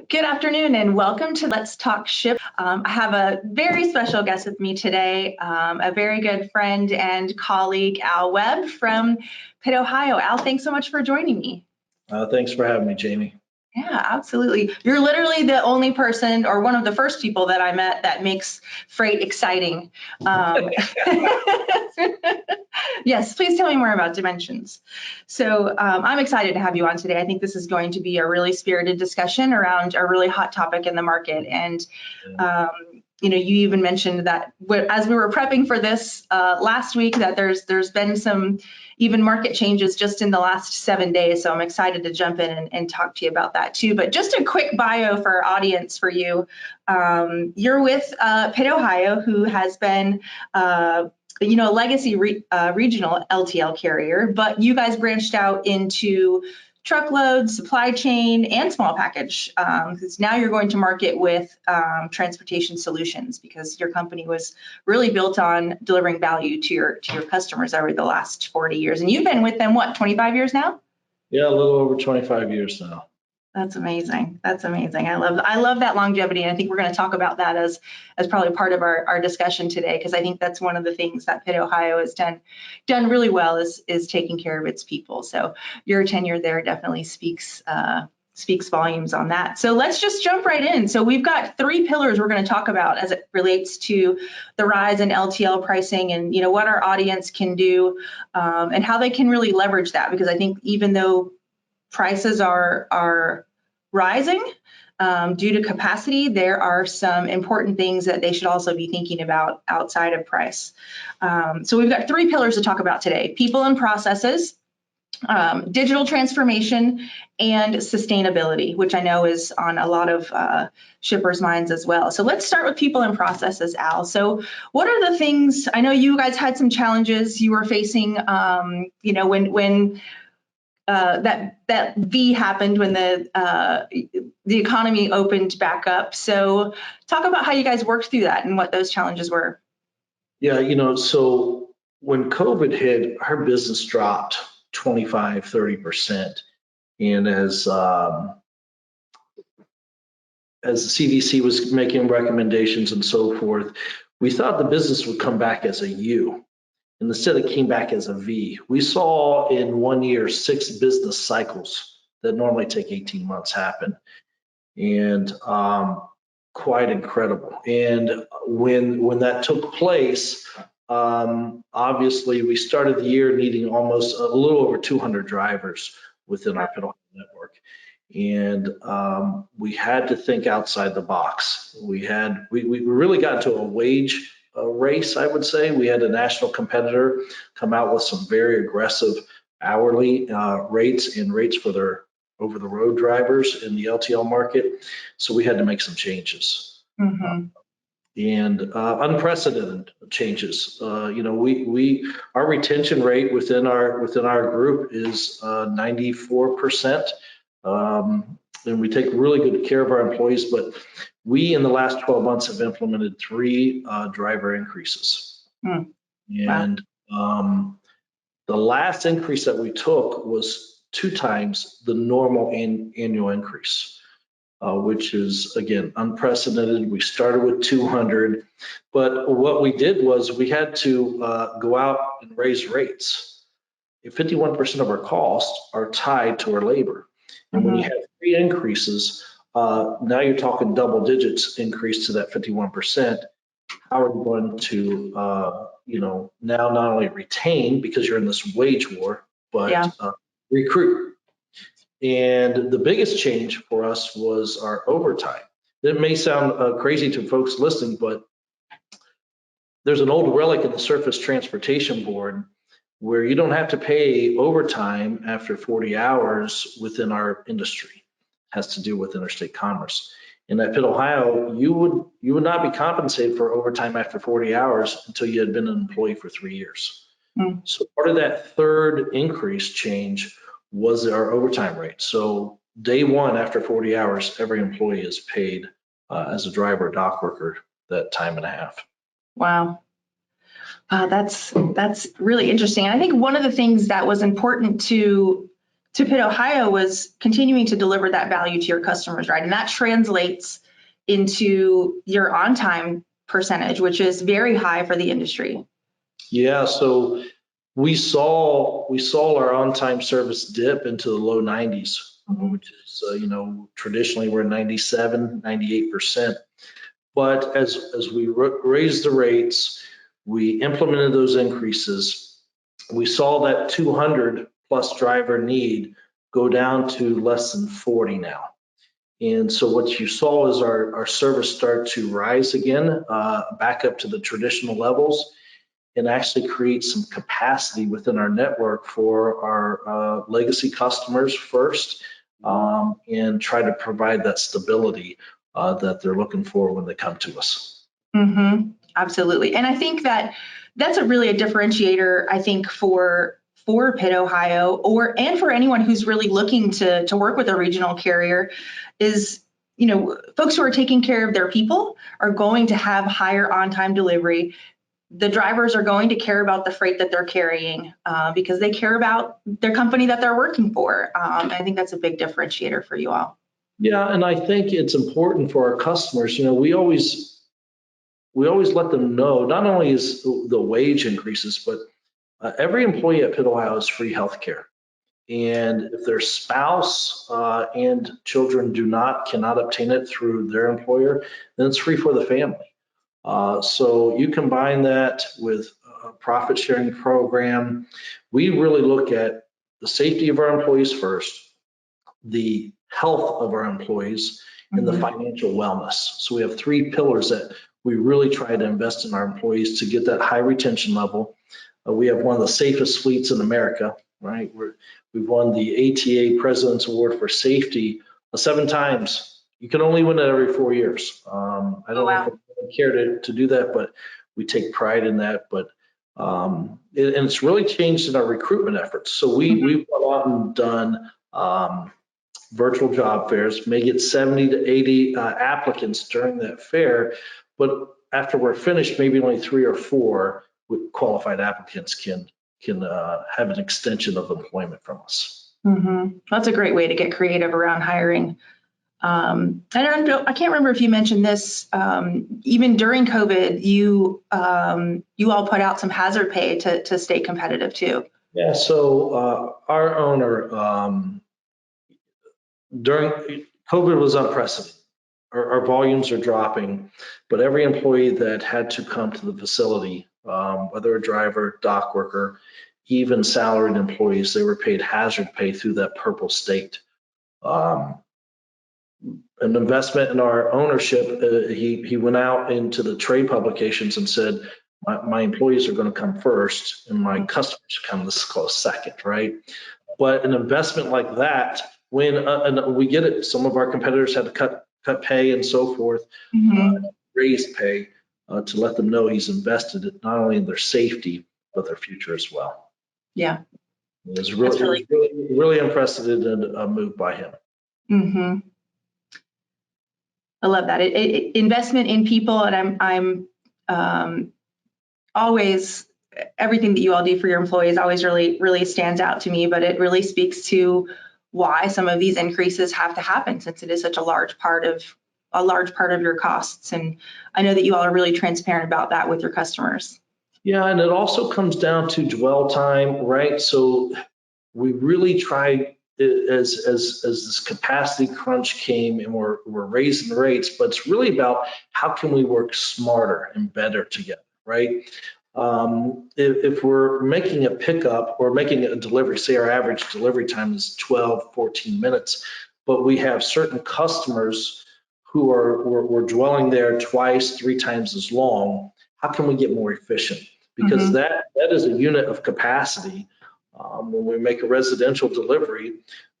Good afternoon and welcome to Let's Talk Ship. I have a very special guest with me today, a very good friend and colleague, Al Webb from Pitt, Ohio. Al, thanks so much for joining me. Thanks for having me, Jamie. Yeah, absolutely. You're literally the only person or one of the first people that I met that makes freight exciting. Yes, please tell me more about dimensions. So I'm excited to have you on today. I think this is going to be a really spirited discussion around a really hot topic in the market. And you even mentioned that as we were prepping for this last week, that there's been some even market changes just in the last 7 days. So I'm excited to jump in and talk to you about that too. But just a quick bio for our audience for you. You're with Pitt, Ohio, who has been a legacy regional LTL carrier, but you guys branched out into truckload, supply chain, and small package, because now you're going to market with transportation solutions, because your company was really built on delivering value to your customers over the last 40 years. And you've been with them, what, 25 years now? Yeah, a little over 25 years now. That's amazing. That's amazing. I love that longevity. And I think we're going to talk about that as probably part of our discussion today, because I think that's one of the things that Pitt, Ohio has done really well is taking care of its people. So your tenure there definitely speaks volumes on that. So let's just jump right in. So we've got 3 pillars we're going to talk about as it relates to the rise in LTL pricing and what our audience can do and how they can really leverage that, because I think even though prices are rising due to capacity, there are some important things that they should also be thinking about outside of price. So we've got 3 pillars to talk about today: people and processes, digital transformation, and sustainability, which I know is on a lot of shippers' minds as well. So let's start with people and processes, Al. So what are the things, I know you guys had some challenges you were facing, when that V happened, when the economy opened back up. So talk about how you guys worked through that and what those challenges were. Yeah, so when COVID hit, our business dropped 25-30%. And as the CDC was making recommendations and so forth, we thought the business would come back as a U. And instead it came back as a V. We saw in 1 year 6 business cycles that normally take 18 months happen, and quite incredible. And when that took place, obviously we started the year needing almost a little over 200 drivers within our Pitt Ohio network, and we had to think outside the box. We really got into a wage race, I would say. We had a national competitor come out with some very aggressive hourly rates and rates for their over-the-road drivers in the LTL market. So we had to make some changes. Mm-hmm. And unprecedented changes. Our retention rate within our group is 94%. And we take really good care of our employees, but we in the last 12 months have implemented 3 driver increases. Mm. And the last increase that we took was 2 times the normal annual increase, which is, again, unprecedented. We started with 200, but what we did was we had to go out and raise rates. 51% of our costs are tied to our labor. And when you have 3 increases, now you're talking double digits increase to that 51%. How are you going to, now not only retain, because you're in this wage war, but recruit? And the biggest change for us was our overtime. It may sound crazy to folks listening, but there's an old relic in the Surface Transportation Board where you don't have to pay overtime after 40 hours within our industry. It has to do with interstate commerce. And at Pitt, Ohio, you would not be compensated for overtime after 40 hours until you had been an employee for 3 years. So part of that 3rd increase change was our overtime rate. So day 1 after 40 hours, every employee is paid as a driver or dock worker that time and a half. Wow. That's really interesting. And I think one of the things that was important to to Pitt, Ohio was continuing to deliver that value to your customers, right? And that translates into your on-time percentage, which is very high for the industry. Yeah, so we saw our on-time service dip into the low 90s, which is, traditionally we're 97, 98%. But as we raised the rates, we implemented those increases. We saw that 200 plus driver need go down to less than 40 now. And so what you saw is our service start to rise again, back up to the traditional levels, and actually create some capacity within our network for our legacy customers first, and try to provide that stability that they're looking for when they come to us. Absolutely. And I think that's really a differentiator, I think, for Pitt, Ohio, and for anyone who's really looking to work with a regional carrier is, folks who are taking care of their people are going to have higher on-time delivery. The drivers are going to care about the freight that they're carrying because they care about their company that they're working for. I think that's a big differentiator for you all. Yeah, and I think it's important for our customers. We always let them know not only is the wage increases, but every employee at Pitt Ohio has free health care. And if their spouse and children cannot obtain it through their employer, then it's free for the family. So you combine that with a profit sharing program. We really look at the safety of our employees first, the health of our employees, and the financial wellness. So we have three pillars that we really try to invest in our employees to get that high retention level. We have one of the safest fleets in America, right? We've won the ATA President's Award for Safety 7 times. You can only win it every 4 years. I don't know if I care to do that, but we take pride in that. But and it's really changed in our recruitment efforts. So we've gone out and done virtual job fairs, may get 70 to 80 applicants during that fair, but after we're finished, maybe only 3 or 4 qualified applicants can have an extension of employment from us. That's a great way to get creative around hiring. And I can't remember if you mentioned this, even during COVID, you all put out some hazard pay to stay competitive too. Yeah, so our owner, during COVID was unprecedented. Our volumes are dropping, but every employee that had to come to the facility, whether a driver, dock worker, even salaried employees, they were paid hazard pay through that purple state. An investment in our ownership, he went out into the trade publications and said, my employees are going to come first and my customers come this close second, right? But an investment like that, when and we get it, some of our competitors had to cut pay and so forth, raise pay to let them know he's invested not only in their safety, but their future as well. Yeah. It was really unprecedented move by him. I love that. Investment in people, and I'm always, everything that you all do for your employees always really stands out to me, but it really speaks to why some of these increases have to happen, since it is such a large part of your costs. And I know that you all are really transparent about that with your customers. Yeah, and it also comes down to dwell time, right? So we really try, as this capacity crunch came and we're raising rates, but it's really about how can we work smarter and better together, right? If we're making a pickup or making a delivery, say our average delivery time is 12, 14 minutes, but we have certain customers who we're dwelling there twice, 3 times as long, how can we get more efficient? Because that is a unit of capacity. When we make a residential delivery,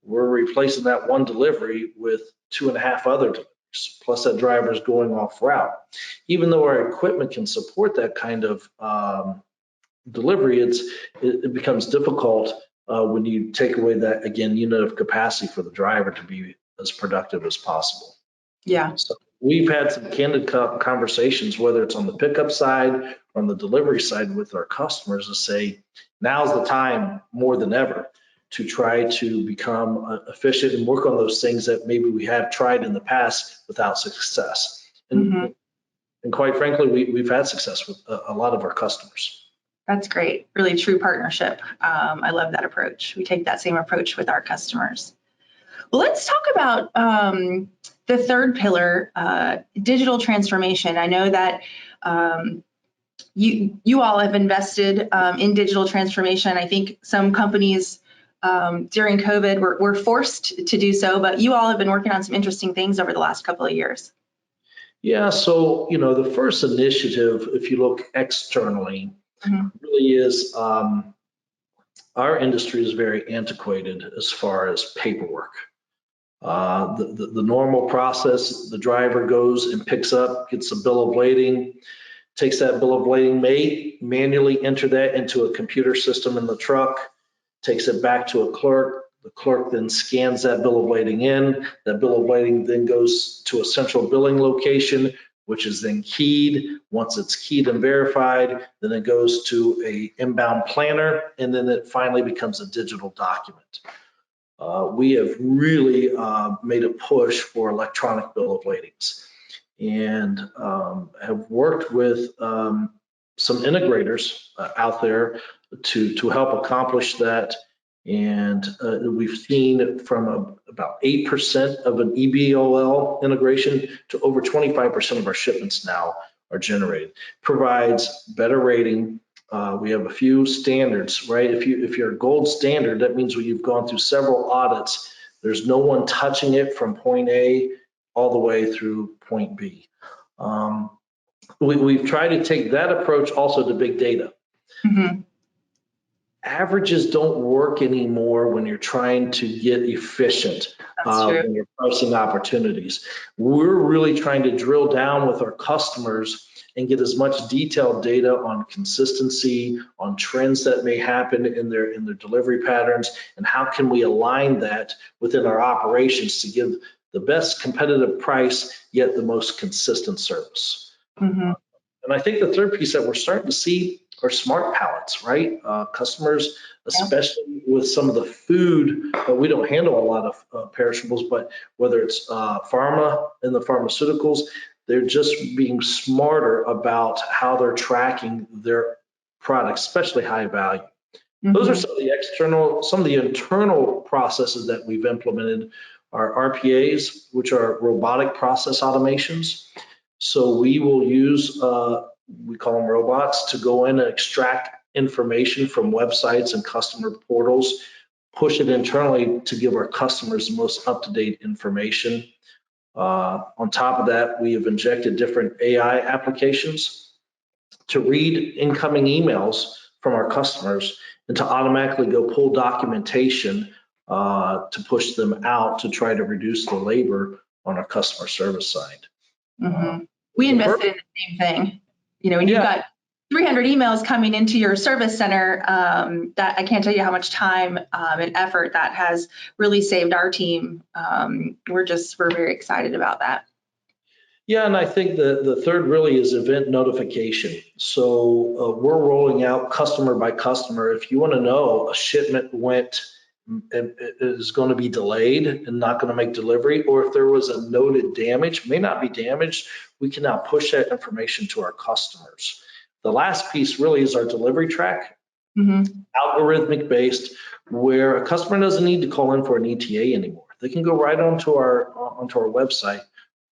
we're replacing that one delivery with 2.5 other deliveries, plus that driver's going off route. Even though our equipment can support that kind of delivery, it becomes difficult when you take away that, again, unit of capacity for the driver to be as productive as possible. Yeah. So we've had some candid conversations, whether it's on the pickup side or on the delivery side with our customers, to say now's the time more than ever to try to become efficient and work on those things that maybe we have tried in the past without success. And, and quite frankly, we've had success with a lot of our customers. That's great. Really true partnership. I love that approach. We take that same approach with our customers. Well, let's talk about the third pillar, digital transformation. I know that you all have invested in digital transformation. I think some companies during COVID were forced to do so, but you all have been working on some interesting things over the last couple of years. Yeah, so, the first initiative, if you look externally, really is our industry is very antiquated as far as paperwork. The normal process, the driver goes and picks up, gets a bill of lading, takes that bill of lading, may manually enter that into a computer system in the truck, takes it back to a clerk. The clerk then scans that bill of lading in. That bill of lading then goes to a central billing location, which is then keyed. Once it's keyed and verified, then it goes to a inbound planner, and then it finally becomes a digital document. We have really made a push for electronic bill of ladings, and have worked with some integrators out there to help accomplish that. And we've seen from about 8% of an EBOL integration to over 25% of our shipments now are generated. Provides better rating. We have a few standards, right? If you're a gold standard, that means when you've gone through several audits, there's no one touching it from point A all the way through point B. We've tried to take that approach also to big data. Averages don't work anymore when you're trying to get efficient, when you're pricing opportunities. We're really trying to drill down with our customers and get as much detailed data on consistency, on trends that may happen in their delivery patterns, and how can we align that within our operations to give the best competitive price, yet the most consistent service. And I think the third piece that we're starting to see are smart pallets, right? Customers, especially with some of the food, we don't handle a lot of perishables, but whether it's pharma and the pharmaceuticals, they're just being smarter about how they're tracking their products, especially high value. Those are some of the internal processes that we've implemented are RPAs, which are robotic process automations. So we will use, we call them robots, to go in and extract information from websites and customer portals, push it internally to give our customers the most up-to-date information. On top of that, we have injected different AI applications to read incoming emails from our customers and to automatically go pull documentation to push them out to try to reduce the labor on our customer service side. We invested in the same thing. When you've got 300 emails coming into your service center, that I can't tell you how much time and effort that has really saved our team. We're very excited about that. Yeah, and I think the third really is event notification. So we're rolling out customer by customer. If you want to know a shipment is going to be delayed and not going to make delivery, or if there was a noted damage, may not be damaged, we can now push that information to our customers. The last piece really is our delivery track, algorithmic based, where a customer doesn't need to call in for an ETA anymore. They can go right onto our website,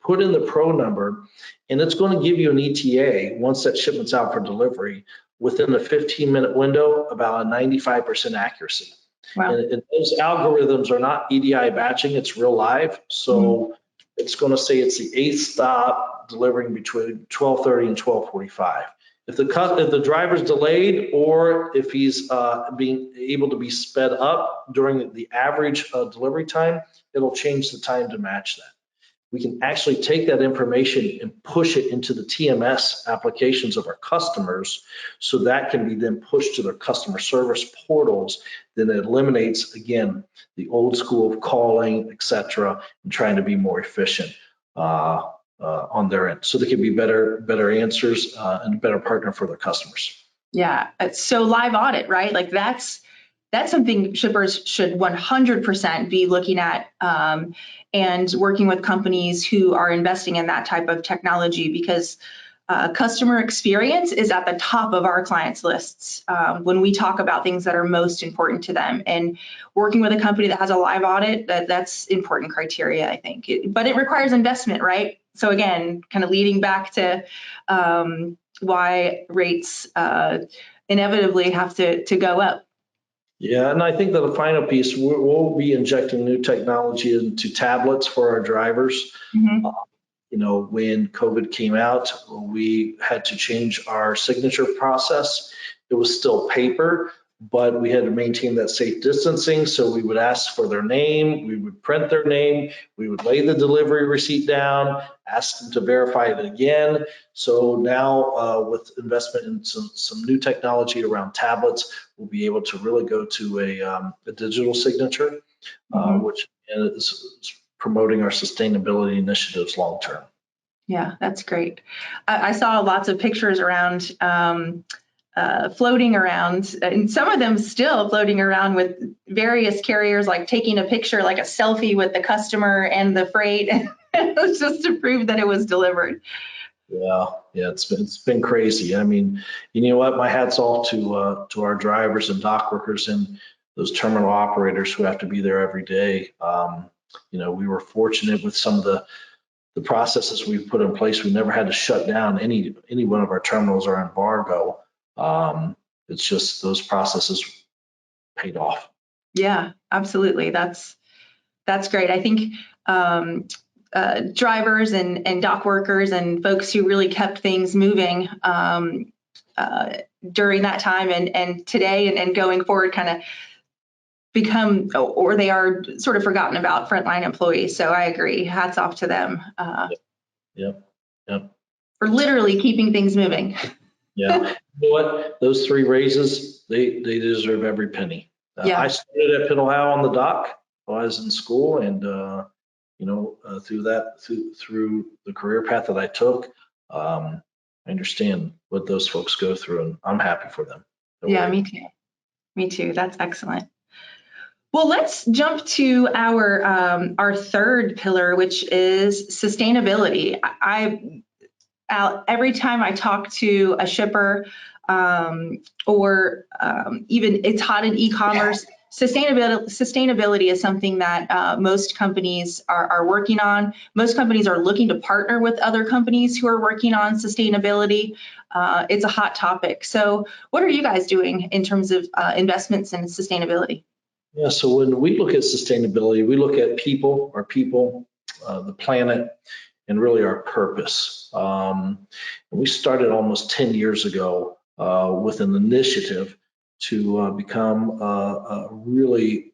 put in the pro number, and it's going to give you an ETA once that shipment's out for delivery within a 15-minute window, about a 95% accuracy. Wow. And those algorithms are not EDI batching, it's real live. So it's going to say it's the 8th stop delivering between 12:30 and 12:45. If the driver's delayed, or if he's being able to be sped up during the average delivery time, it'll change the time to match that. We can actually take that information and push it into the TMS applications of our customers, so that can be then pushed to their customer service portals. Then it eliminates, again, the old school of calling, et cetera, and trying to be more efficient on their end, so they can be better answers and a better partner for their customers. Yeah, so live audit, right? Like that's that's something shippers should 100% be looking at, and working with companies who are investing in that type of technology, because customer experience is at the top of our clients' lists when we talk about things that are most important to them. And working with a company that has a live audit, that's important criteria, I think. But it requires investment, right? So again, kind of leading back to why rates inevitably have to go up. Yeah, and I think that the final piece, we'll be injecting new technology into tablets for our drivers. Mm-hmm. When COVID came out, we had to change our signature process. It was still paper, but we had to maintain that safe distancing. So we would ask for their name, we would print their name, we would lay the delivery receipt down, ask them to verify it again. So now with investment in some new technology around tablets, we'll be able to really go to a digital signature, which is promoting our sustainability initiatives long term. Yeah, that's great. I saw lots of pictures around floating around, and some of them still floating around with various carriers, like taking a picture, like a selfie with the customer and the freight. It was just to prove that it was delivered. Yeah, it's been crazy. I mean, you know what? My hat's off to our drivers and dock workers and those terminal operators who have to be there every day. We were fortunate with some of the processes we've put in place. We never had to shut down any one of our terminals or embargo. It's just those processes paid off. Yeah, absolutely. That's great. I think drivers and dock workers and folks who really kept things moving during that time and today and going forward kind of become, or they are sort of forgotten about, frontline employees. So I agree. Hats off to them. Yep. For literally keeping things moving. Yeah. You know what? Those 3 raises, they deserve every penny. Yeah. I started at Pitt Ohio on the dock while I was in school, and through the career path that I took, I understand what those folks go through, and I'm happy for them. Yeah, me too. Me too. That's excellent. Well, let's jump to our third pillar, which is sustainability. Every time I talk to a shipper, or even it's hot in e-commerce, sustainability is something that most companies are working on. Most companies are looking to partner with other companies who are working on sustainability. It's a hot topic. So what are you guys doing in terms of investments in sustainability? Yeah, so when we look at sustainability, we look at our people, the planet, and really our purpose. We started almost 10 years ago with an initiative to become a really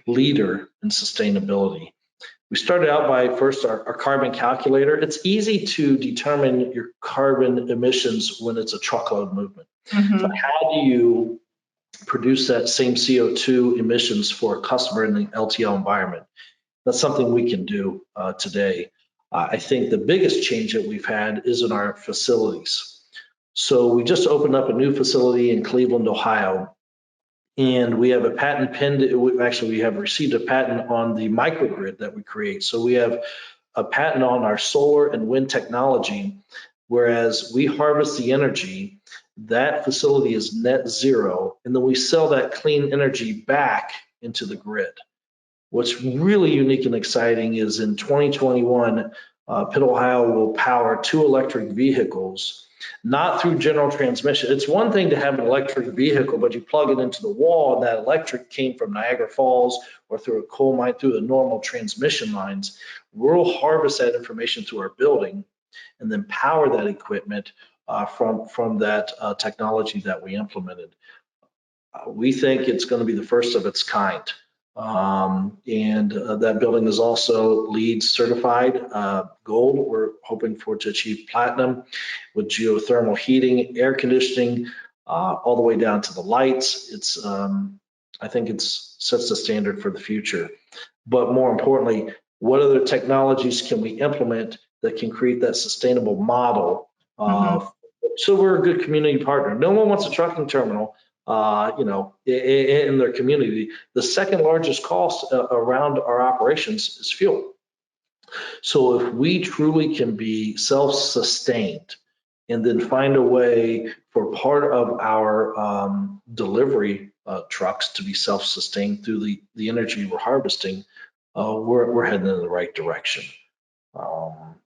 leader in sustainability. We started out by first our carbon calculator. It's easy to determine your carbon emissions when it's a truckload movement. Mm-hmm. So how do you produce that same CO2 emissions for a customer in the LTL environment? That's something we can do today. I think the biggest change that we've had is in our facilities. So we just opened up a new facility in Cleveland, Ohio, and we have a patent pending. We have received a patent on the microgrid that we create. So we have a patent on our solar and wind technology, whereas we harvest the energy. That facility is net zero, and then we sell that clean energy back into the grid. What's really unique and exciting is in 2021, Pitt, Ohio will power 2 electric vehicles, not through general transmission. It's one thing to have an electric vehicle, but you plug it into the wall, and that electric came from Niagara Falls or through a coal mine, through the normal transmission lines. We'll harvest that information through our building and then power that equipment from that technology that we implemented. We think it's going to be the first of its kind. And that building is also LEED certified gold. We're hoping to achieve platinum with geothermal heating, air conditioning, all the way down to the lights. I think it sets the standard for the future. But more importantly, what other technologies can we implement that can create that sustainable model? So we're a good community partner. No one wants a trucking terminal in their community. The second largest cost around our operations is fuel. So if we truly can be self-sustained and then find a way for part of our delivery trucks to be self-sustained through the energy we're harvesting, we're heading in the right direction. And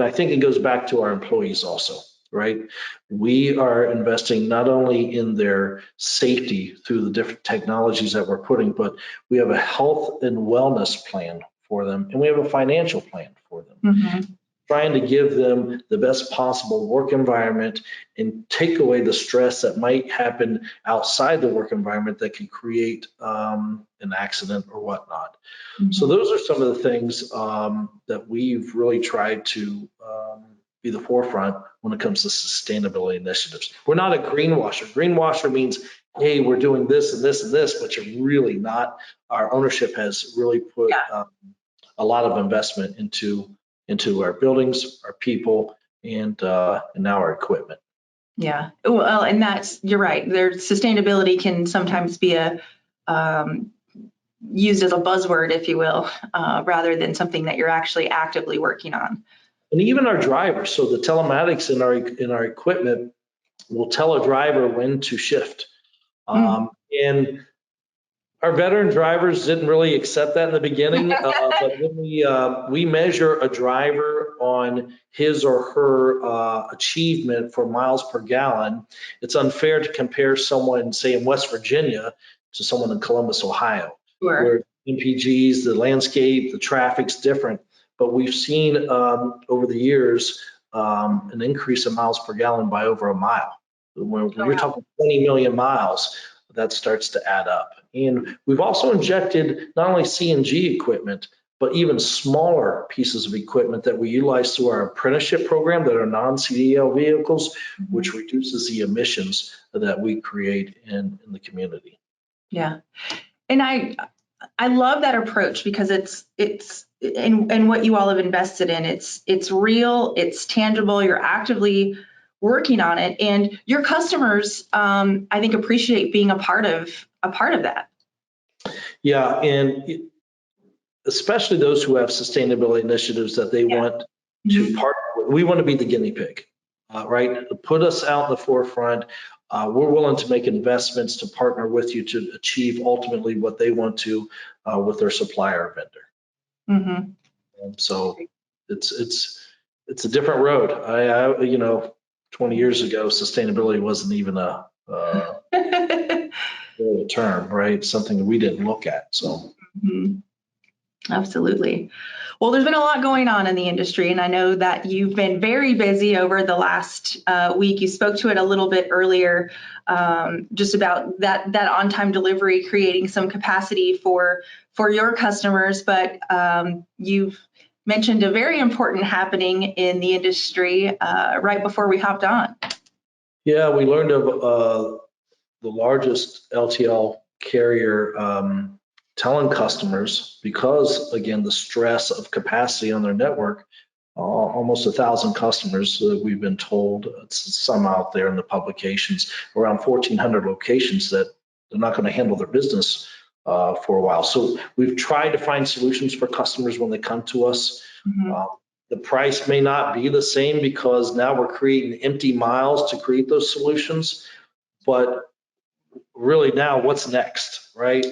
I think it goes back to our employees also, right? We are investing not only in their safety through the different technologies that we're putting, but we have a health and wellness plan for them, and we have a financial plan for them. Mm-hmm. Trying to give them the best possible work environment and take away the stress that might happen outside the work environment that can create an accident or whatnot. Mm-hmm. So those are some of the things that we've really tried to be the forefront when it comes to sustainability initiatives. We're not a greenwasher. Greenwasher means, hey, we're doing this and this and this, but you're really not. Our ownership has really put a lot of investment into our buildings, our people, and now our equipment. Yeah, well, and you're right. Their sustainability can sometimes be used as a buzzword, if you will, rather than something that you're actually actively working on. And even our drivers, so the telematics in our equipment will tell a driver when to shift. And our veteran drivers didn't really accept that in the beginning, but when we measure a driver on his or her achievement for miles per gallon, it's unfair to compare someone, say, in West Virginia to someone in Columbus, Ohio, Sure. where MPGs, the landscape, the traffic's different. But we've seen over the years an increase in miles per gallon by over a mile. When you're talking 20 million miles, that starts to add up. And we've also injected not only CNG equipment, but even smaller pieces of equipment that we utilize through our apprenticeship program that are non-CDL vehicles, which reduces the emissions that we create in the community. Yeah. And I love that approach because it's and what you all have invested in. It's real, it's tangible, you're actively working on it, and your customers, I think, appreciate being a part of that. Yeah, and especially those who have sustainability initiatives that they want to partner with. We want to be the guinea pig, right? Put us out in the forefront. We're willing to make investments to partner with you to achieve ultimately what they want to with their supplier or vendor. And so it's a different road. 20 years ago, sustainability wasn't even a term, right? Something that we didn't look at. So. Absolutely. Well, there's been a lot going on in the industry, and I know that you've been very busy over the last week. You spoke to it a little bit earlier, just about that on-time delivery, creating some capacity for your customers. But you've mentioned a very important happening in the industry right before we hopped on. Yeah, we learned of the largest LTL carrier telling customers, because again, the stress of capacity on their network, almost 1,000 customers we've been told, some out there in the publications, around 1,400 locations, that they're not going to handle their business for a while. So we've tried to find solutions for customers when they come to us. The price may not be the same because now we're creating empty miles to create those solutions, but really now what's next, right?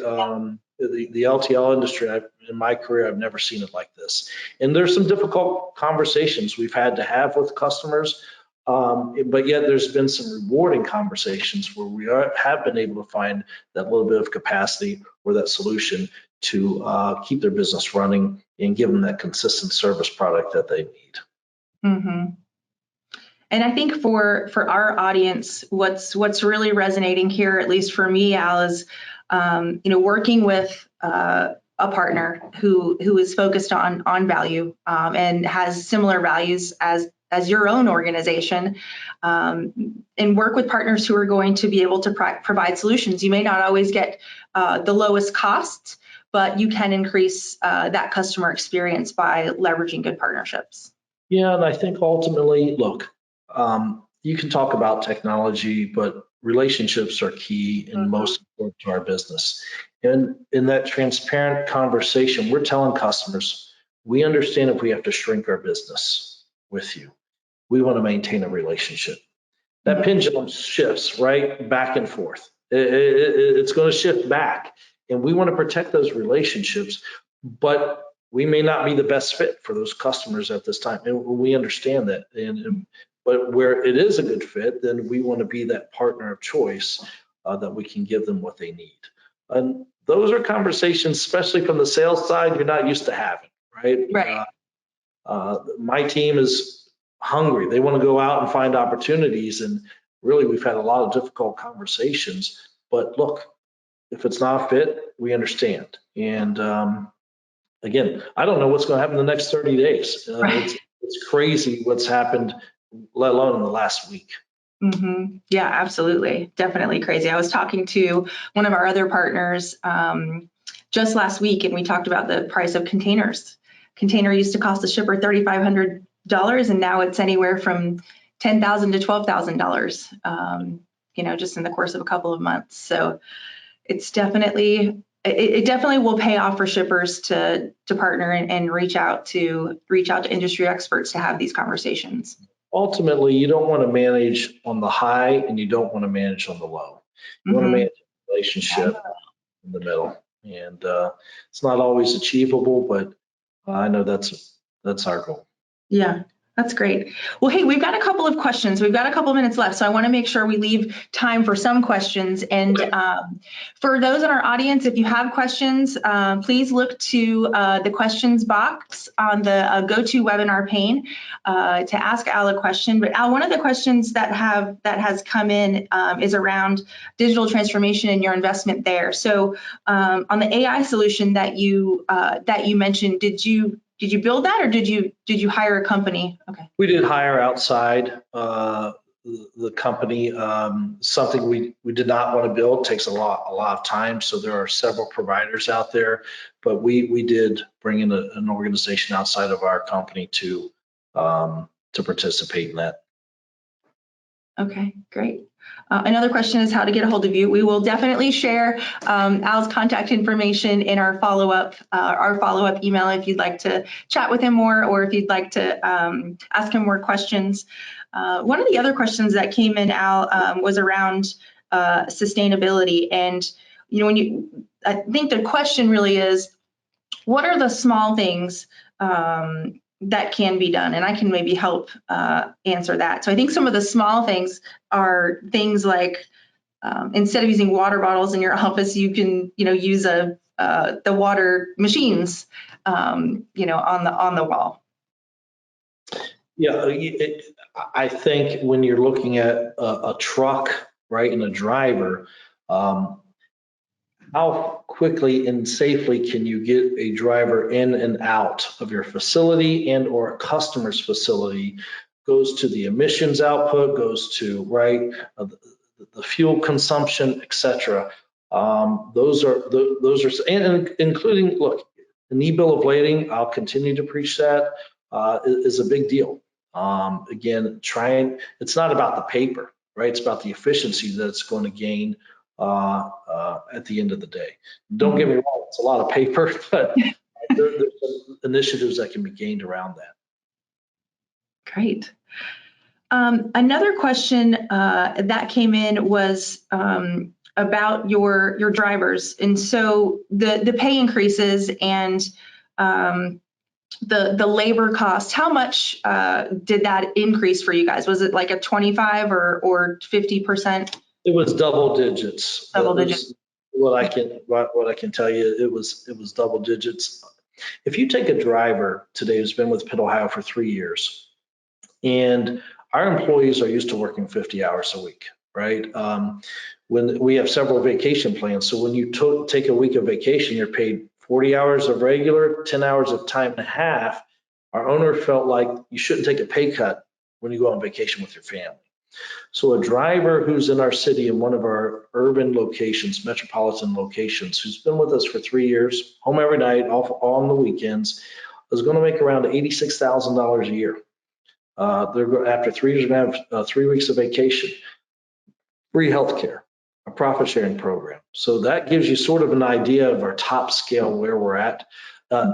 The LTL industry, in my career, I've never seen it like this. And there's some difficult conversations we've had to have with customers, but yet there's been some rewarding conversations where we have been able to find that little bit of capacity or that solution to keep their business running and give them that consistent service product that they need. And I think for our audience, what's really resonating here, at least for me, Al, is working with a partner who is focused on value and has similar values as your own organization, and work with partners who are going to be able to provide solutions. You may not always get the lowest costs, but you can increase that customer experience by leveraging good partnerships. Yeah, and I think ultimately, look, you can talk about technology, but relationships are key and Mhm. most important to our business. And in that transparent conversation, we're telling customers, we understand if we have to shrink our business with you, we want to maintain a relationship. That pendulum shifts right back and forth. It's going to shift back, and we want to protect those relationships, but we may not be the best fit for those customers at this time, and we understand that. But where it is a good fit, then we want to be that partner of choice that we can give them what they need. And those are conversations, especially from the sales side, you're not used to having, right? Right. My team is hungry. They want to go out and find opportunities. And really, we've had a lot of difficult conversations. But look, if it's not a fit, we understand. And again, I don't know what's going to happen in the next 30 days. Right. It's crazy what's happened, let alone in the last week. Yeah, absolutely. Definitely crazy. I was talking to one of our other partners just last week, and we talked about the price of containers. Container used to cost the shipper $3,500, and now it's anywhere from $10,000 to $12,000. Just in the course of a couple of months. So it's definitely it definitely will pay off for shippers to partner and reach out to industry experts to have these conversations. Ultimately, you don't want to manage on the high and you don't want to manage on the low. You want to manage a relationship in the middle. And it's not always achievable, but I know that's our goal. Yeah, that's great. Well, hey, we've got a couple of questions. We've got a couple of minutes left, so I want to make sure we leave time for some questions. And for those in our audience, if you have questions, please look to the questions box on the go-to webinar pane to ask Al a question. But Al, one of the questions that has come in is around digital transformation and your investment there. So on the AI solution that you mentioned, did you build that, or did you hire a company? Okay. We did hire outside the company. Something we did not want to build. Takes a lot of time. So there are several providers out there, but we did bring in an organization outside of our company to participate in that. Okay, great. Another question is how to get a hold of you. We will definitely share Al's contact information in our follow-up email if you'd like to chat with him more, or if you'd like to ask him more questions. One of the other questions that came in, Al, was around sustainability. And I think the question really is, what are the small things that can be done? And I can maybe help answer that. So I think some of the small things are things like instead of using water bottles in your office, you can use the water machines on the wall. Yeah, I think when you're looking at a truck, right, and a driver, how quickly and safely can you get a driver in and out of your facility and or a customer's facility? Goes to the emissions output, goes to the fuel consumption, etc. Those are and including, look, the knee bill of lading. I'll continue to preach that is a big deal. Again, it's not about the paper, right? It's about the efficiency that it's going to gain at the end of the day. Don't get me wrong, it's a lot of paper, but there's some initiatives that can be gained around that. Great. Another question that came in was about your drivers, and so the pay increases and the labor cost. How much did that increase for you guys? Was it like a 25 or 50%? It was double digits. Double digits. What I can tell you, it was double digits. If you take a driver today who's been with Pitt Ohio for 3 years, and our employees are used to working 50 hours a week, right? When we have several vacation plans, so when you take a week of vacation, you're paid 40 hours of regular, 10 hours of time and a half. Our owner felt like you shouldn't take a pay cut when you go on vacation with your family. So a driver who's in our city in one of our urban locations, metropolitan locations, who's been with us for 3 years, home every night, off on the weekends, is going to make around $86,000 a year. After 3 years, they're going to have 3 weeks of vacation, free healthcare, a profit sharing program. So that gives you sort of an idea of our top scale where we're at.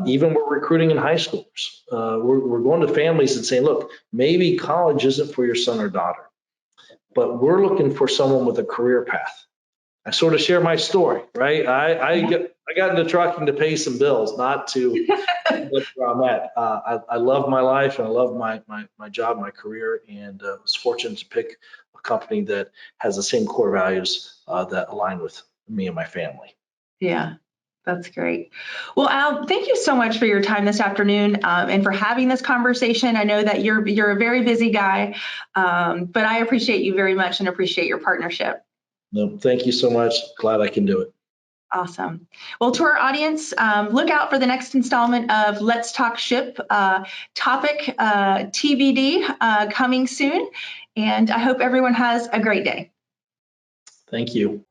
Even we're recruiting in high schoolers. We're going to families and saying, look, maybe college isn't for your son or daughter, but we're looking for someone with a career path. I sort of share my story, right? I got into trucking to pay some bills, not to look where I'm at. I love my life and I love my job, my career, and was fortunate to pick a company that has the same core values that align with me and my family. Yeah. That's great. Well, Al, thank you so much for your time this afternoon and for having this conversation. I know that you're a very busy guy, but I appreciate you very much and appreciate your partnership. No, thank you so much. Glad I can do it. Awesome. Well, to our audience, look out for the next installment of Let's Talk Ship topic TBD coming soon. And I hope everyone has a great day. Thank you.